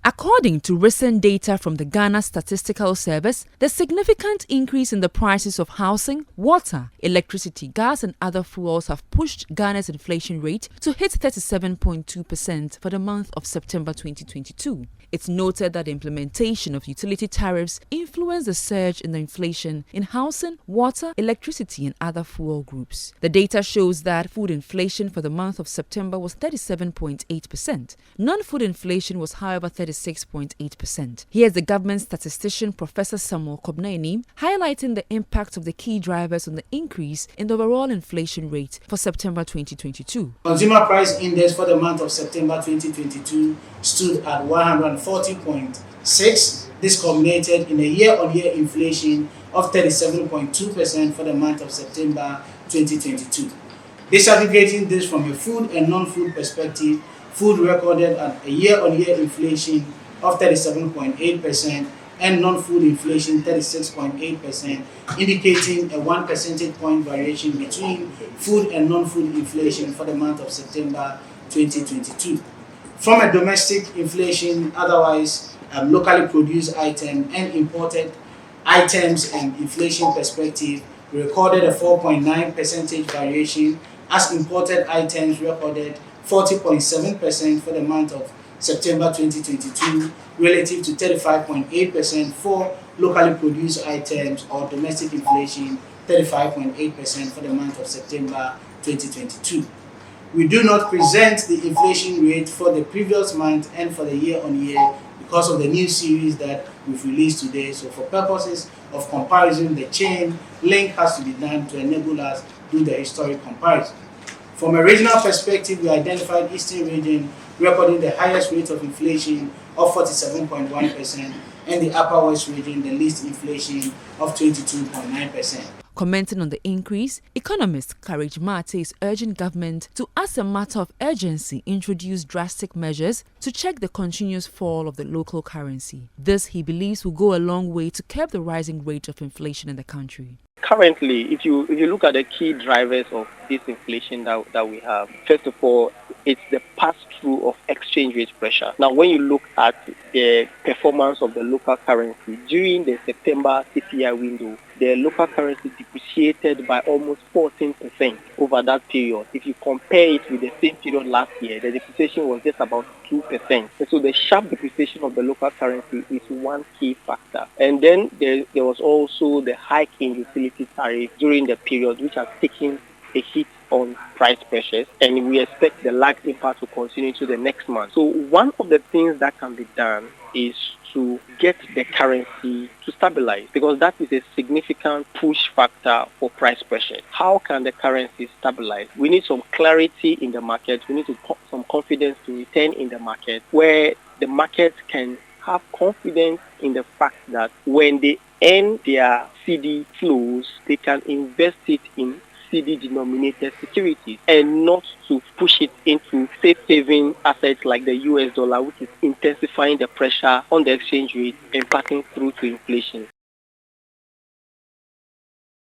According to recent data from the Ghana Statistical Service, the significant increase in the prices of housing, water, electricity, gas and other fuels have pushed Ghana's inflation rate to hit 37.2% for the month of September 2022. It's noted that the implementation of utility tariffs influenced the surge in the inflation in housing, water, electricity and other fuel groups. The data shows that food inflation for the month of September was 37.8%. Non-food inflation was, however, 36.8%. Here's the government statistician Professor Samuel Kobnaini highlighting the impact of the key drivers on the increase in the overall inflation rate for September 2022. Consumer Price Index for the month of September 2022 stood at 140.6. This culminated in a year-on-year inflation of 37.2% for the month of September 2022. Disaggregating this from a food and non-food perspective, food recorded at a year-on-year inflation of 37.8% and non-food inflation 36.8%, indicating a 1 percentage point variation between food and non-food inflation for the month of September 2022. From a domestic inflation, otherwise locally produced items and imported items and inflation perspective, we recorded a 4.9 percentage variation as imported items recorded 40.7% for the month of September 2022 relative to 35.8% for locally produced items, or domestic inflation 35.8% for the month of September 2022. We do not present the inflation rate for the previous month and for the year-on-year because of the new series that we've released today. So for purposes of comparison, the chain link has to be done to enable us to do the historic comparison. From a regional perspective, we identified Eastern region recording the highest rate of inflation of 47.1% and the Upper West region the least inflation of 22.9%. Commenting on the increase, economist Courage Mate is urging government to, as a matter of urgency, introduce drastic measures to check the continuous fall of the local currency. This, he believes, will go a long way to curb the rising rate of inflation in the country. Currently, if you look at the key drivers of this inflation that we have, first of all, it's the pass-through of exchange rate pressure. Now, when you look at the performance of the local currency during the September CPI window, the local currency depreciated by almost 14% over that period. If you compare it with the same period last year, the depreciation was just about 2%. And so the sharp depreciation of the local currency is one key factor. And then there was also the hike in utility tariff during the period, which has taken a hit on price pressures, and we expect the lagged impact to continue to the next month. So one of the things that can be done is to get the currency to stabilize, because that is a significant push factor for price pressure. How can the currency stabilize? We need some clarity in the market. We need some confidence to return in the market, where the market can have confidence in the fact that when they end their Cedi flows, they can invest it in Cedi-denominated securities and not to push it into safe haven assets like the US dollar, which is intensifying the pressure on the exchange rate and passing through to inflation.